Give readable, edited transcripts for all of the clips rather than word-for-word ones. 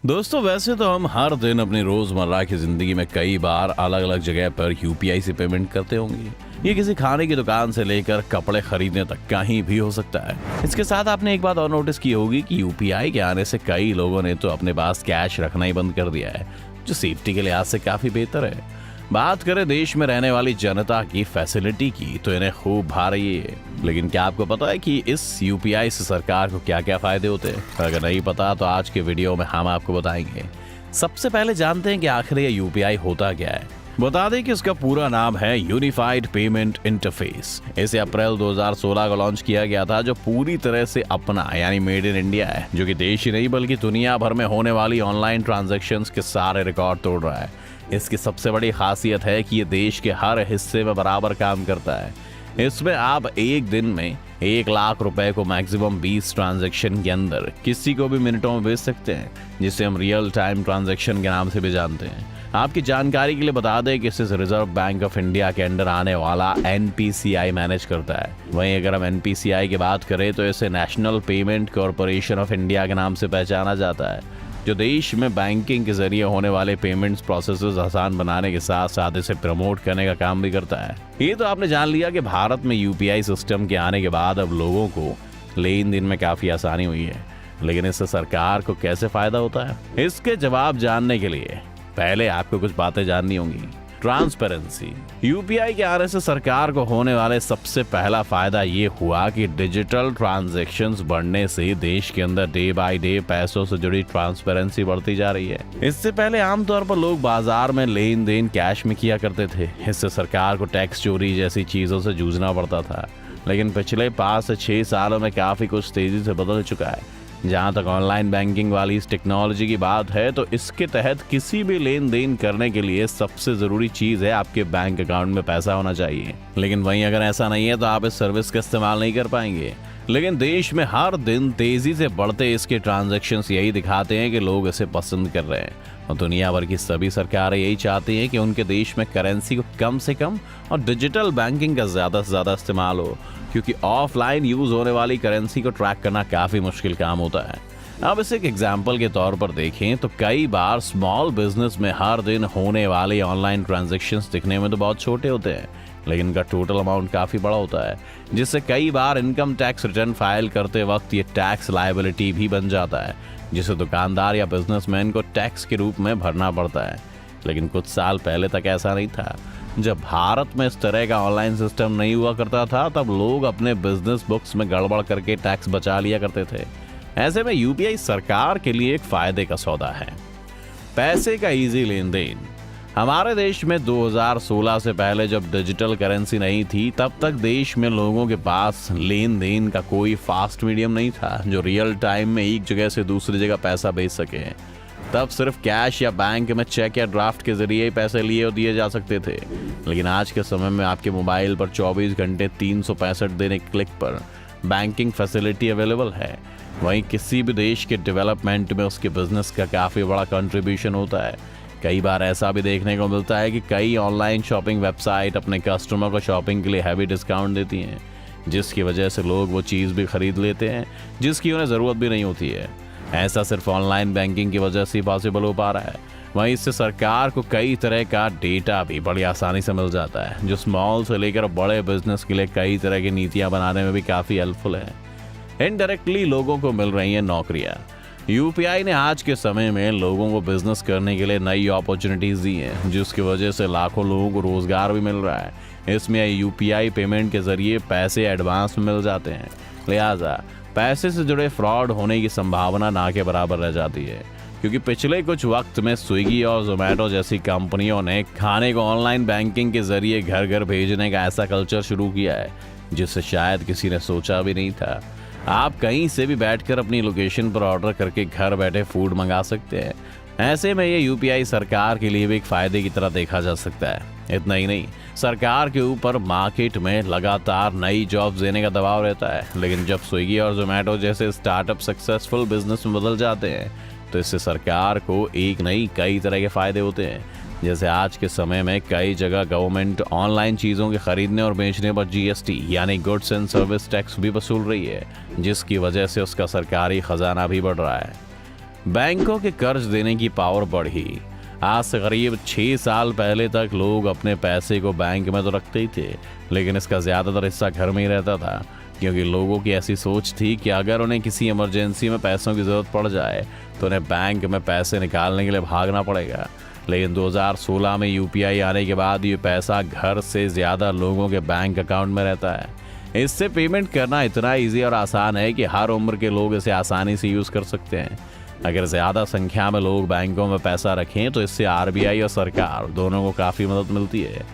दोस्तों, वैसे तो हम हर दिन अपनी रोजमर्रा की जिंदगी में कई बार अलग अलग जगह पर यूपीआई से पेमेंट करते होंगे। ये किसी खाने की दुकान से लेकर कपड़े खरीदने तक कहीं भी हो सकता है। इसके साथ आपने एक बात और नोटिस की होगी कि यूपीआई के आने से कई लोगों ने तो अपने पास कैश रखना ही बंद कर दिया है, जो सेफ्टी के लिहाज से काफी बेहतर है। बात करें देश में रहने वाली जनता की फैसिलिटी की, तो इन्हें खूब भा रही है। लेकिन क्या आपको पता है कि इस यूपीआई से सरकार को क्या क्या फायदे होते हैं? अगर नहीं पता तो आज के वीडियो में हम आपको बताएंगे। सबसे पहले जानते हैं कि आखिर ये यूपीआई होता क्या है। बता दें कि इसका पूरा नाम है यूनिफाइड पेमेंट इंटरफेस। इसे अप्रैल 2016 को लॉन्च किया गया था, जो पूरी तरह से अपना यानी मेड इन इंडिया है, जो कि देश ही नहीं बल्कि दुनिया भर में होने वाली ऑनलाइन ट्रांजैक्शंस के सारे रिकॉर्ड तोड़ रहा है। इसकी सबसे बड़ी खासियत है कि ये देश के हर हिस्से में बराबर काम करता है। इसमें आप एक दिन में 1 लाख रुपए को मैक्सिमम 20 ट्रांजैक्शन के अंदर किसी को भी मिनटों में भेज सकते हैं, जिसे हम रियल टाइम ट्रांजैक्शन के नाम से भी जानते हैं। आपकी जानकारी के लिए बता दें कि इसे रिजर्व बैंक ऑफ इंडिया के अंडर आने वाला एनपीसीआई मैनेज करता है। वहीं अगर हम एनपीसीआई की बात करें तो इसे national payment corporation of India के नाम से पहचाना जाता है, जो देश में बैंकिंग के जरिए होने वाले पेमेंट्स प्रोसेसेस आसान बनाने के साथ साथ इसे प्रमोट करने का काम भी करता है। ये तो आपने जान लिया कि भारत में यूपीआई सिस्टम के आने के बाद अब लोगों को लेन देन में काफी आसानी हुई है। लेकिन इससे सरकार को कैसे फायदा होता है, इसके जवाब जानने के लिए पहले आपको कुछ बातें जाननी होंगी। ट्रांसपेरेंसी। यूपीआई के आने से सरकार को होने वाले सबसे पहला फायदा ये हुआ कि डिजिटल ट्रांजैक्शंस बढ़ने से देश के अंदर डे बाय डे पैसों से जुड़ी ट्रांसपेरेंसी बढ़ती जा रही है। इससे पहले आमतौर पर लोग बाजार में लेन देन कैश में किया करते थे। इससे सरकार को टैक्स चोरी जैसी चीजों से जूझना पड़ता था। लेकिन पिछले 5 से 6 सालों में काफी कुछ तेजी से बदल चुका है। जहां तक ऑनलाइन बैंकिंग वाली इस टेक्नोलॉजी की बात है, तो इसके तहत किसी भी लेन देन करने के लिए सबसे जरूरी चीज है आपके बैंक अकाउंट में पैसा होना चाहिए। लेकिन वहीं अगर ऐसा नहीं है तो आप इस सर्विस का इस्तेमाल नहीं कर पाएंगे। लेकिन देश में हर दिन तेजी से बढ़ते इसके ट्रांजैक्शंस यही दिखाते हैं कि लोग इसे पसंद कर रहे हैं, और दुनिया भर की सभी सरकारें यही चाहती हैं कि उनके देश में करेंसी को कम से कम और डिजिटल बैंकिंग का ज्यादा से ज्यादा इस्तेमाल हो, क्योंकि ऑफलाइन यूज होने वाली करेंसी को ट्रैक करना काफी मुश्किल काम होता है। अब इसे एक एग्जाम्पल के तौर पर देखें तो कई बार स्मॉल बिजनेस में हर दिन होने वाले ऑनलाइन ट्रांजैक्शंस दिखने में तो बहुत छोटे होते हैं, लेकिन इनका टोटल अमाउंट काफी बड़ा होता है, जिससे कई बार इनकम टैक्स रिटर्न फाइल करते वक्त ये टैक्स लायबिलिटी भी बन जाता है, जिसे दुकानदार या बिजनेसमैन को टैक्स के रूप में भरना पड़ता है। लेकिन कुछ साल पहले तक ऐसा नहीं था। जब भारत में इस तरह का ऑनलाइन सिस्टम नहीं हुआ करता था, तब लोग अपने बिजनेस बुक्स में गड़बड़ करके टैक्स बचा लिया करते थे। ऐसे में यूपीआई सरकार के लिए एक फायदे का सौदा है। पैसे का इजी लेन देन। हमारे देश में 2016 से पहले जब डिजिटल करेंसी नहीं थी, तब तक देश में लोगों के पास लेन देन का कोई फास्ट मीडियम नहीं था जो रियल टाइम में एक जगह से दूसरी जगह पैसा भेज सके। तब सिर्फ कैश या बैंक में चेक या ड्राफ्ट के जरिए ही पैसे लिए और दिए जा सकते थे। लेकिन आज के समय में आपके मोबाइल पर 24 घंटे 365 दिन एक क्लिक पर बैंकिंग फैसिलिटी अवेलेबल है। वहीं किसी भी देश के डेवलपमेंट में उसके बिजनेस का काफ़ी बड़ा कंट्रीब्यूशन होता है। कई बार ऐसा भी देखने को मिलता है कि कई ऑनलाइन शॉपिंग वेबसाइट अपने कस्टमर को शॉपिंग के लिए हैवी डिस्काउंट देती हैं, जिसकी वजह से लोग वो चीज़ भी खरीद लेते हैं जिसकी उन्हें ज़रूरत भी नहीं होती है। ऐसा सिर्फ ऑनलाइन बैंकिंग की वजह से पॉसिबल हो पा रहा है। वहीं इससे सरकार को कई तरह का डेटा भी बड़ी आसानी से मिल जाता है, जो स्मॉल से लेकर बड़े बिजनेस के लिए कई तरह की नीतियां बनाने में भी काफ़ी हेल्पफुल है। इनडायरेक्टली लोगों को मिल रही हैं नौकरियां। यूपीआई ने आज के समय में लोगों को बिजनेस करने के लिए नई अपॉर्चुनिटीज दी हैं, जिसकी वजह से लाखों लोगों को रोजगार भी मिल रहा है। इसमें यूपीआई पेमेंट के जरिए पैसे एडवांस में मिल जाते हैं, लिहाजा पैसे से जुड़े फ्रॉड होने की संभावना ना के बराबर रह जाती है। क्योंकि पिछले कुछ वक्त में स्विगी और जोमेटो जैसी कंपनियों ने खाने को ऑनलाइन बैंकिंग के जरिए घर घर भेजने का ऐसा कल्चर शुरू किया है, जिससे शायद किसी ने सोचा भी नहीं था। आप कहीं से भी बैठकर अपनी लोकेशन पर ऑर्डर करके घर बैठे फूड मंगा सकते हैं। ऐसे में ये यूपीआई सरकार के लिए भी एक फायदे की तरह देखा जा सकता है। इतना ही नहीं, सरकार के ऊपर मार्केट में लगातार नई जॉब्स देने का दबाव रहता है। लेकिन जब स्विगी और जोमेटो जैसे स्टार्टअप सक्सेसफुल बिजनेस में बदल जाते हैं, तो इससे सरकार को एक नहीं कई तरह के फायदे होते हैं। जैसे आज के समय में कई जगह गवर्नमेंट ऑनलाइन चीज़ों के खरीदने और बेचने पर जीएसटी यानी गुड्स एंड सर्विस टैक्स भी वसूल रही है, जिसकी वजह से उसका सरकारी खजाना भी बढ़ रहा है। बैंकों के कर्ज देने की पावर बढ़ी। आज से करीब 6 साल पहले तक लोग अपने पैसे को बैंक में तो रखते ही थे, लेकिन इसका ज्यादातर हिस्सा घर में ही रहता था, क्योंकि लोगों की ऐसी सोच थी कि अगर उन्हें किसी इमरजेंसी में पैसों की जरूरत पड़ जाए तो उन्हें बैंक में पैसे निकालने के लिए भागना पड़ेगा। लेकिन 2016 में यूपीआई आने के बाद ये पैसा घर से ज्यादा लोगों के बैंक अकाउंट में रहता है। इससे पेमेंट करना इतना ईजी और आसान है कि हर उम्र के लोग इसे आसानी से यूज कर सकते हैं। अगर ज्यादा संख्या में लोग बैंकों में पैसा रखें तो इससे आरबीआई और सरकार दोनों को काफी मदद मिलती है,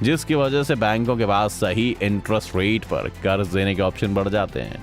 जिसकी वजह से बैंकों के पास सही इंटरेस्ट रेट पर कर्ज देने के ऑप्शन बढ़ जाते हैं।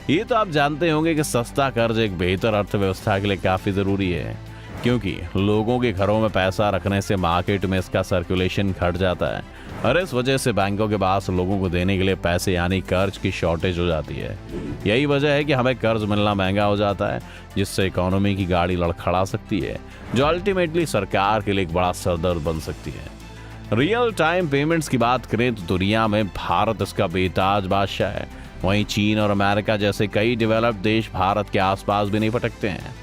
ये तो आप जानते होंगे कि सस्ता कर्ज एक बेहतर अर्थव्यवस्था के लिए काफी जरूरी है, क्योंकि लोगों के घरों में पैसा रखने से मार्केट में इसका सर्कुलेशन घट जाता है और इस वजह से बैंकों के पास लोगों को देने के लिए पैसे यानी कर्ज की शॉर्टेज हो जाती है। यही वजह है कि हमें कर्ज मिलना महंगा हो जाता है, जिससे इकोनॉमी की गाड़ी लड़खड़ा सकती है, जो अल्टीमेटली सरकार के लिए एक बड़ा सरदर्द बन सकती है। रियल टाइम पेमेंट्स की बात करें तो दुनिया में भारत इसका बेताज बादशाह है। वहीं चीन और अमेरिका जैसे कई डेवलप्ड देश भारत के आसपास भी नहीं फटकते हैं।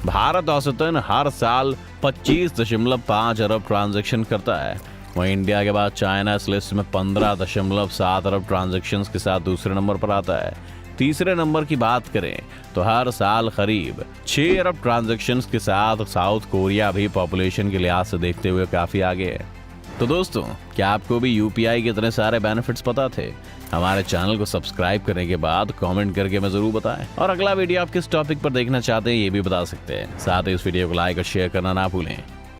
भारत औसतन हर साल 25.5 अरब ट्रांजैक्शन करता है। वहीं इंडिया के बाद चाइना इस लिस्ट में 15.7 अरब ट्रांजैक्शंस के साथ दूसरे नंबर पर आता है। तीसरे नंबर की बात करें तो हर साल करीब 6 अरब ट्रांजैक्शंस के साथ साउथ कोरिया भी पॉपुलेशन के लिहाज से देखते हुए काफी आगे है। तो दोस्तों, क्या आपको भी यूपीआई के इतने सारे बेनिफिट्स पता थे? हमारे चैनल को सब्सक्राइब करने के बाद कमेंट करके हमें जरूर बताएं, और अगला वीडियो आप किस टॉपिक पर देखना चाहते हैं ये भी बता सकते हैं। साथ ही इस वीडियो को लाइक और शेयर करना ना भूलें।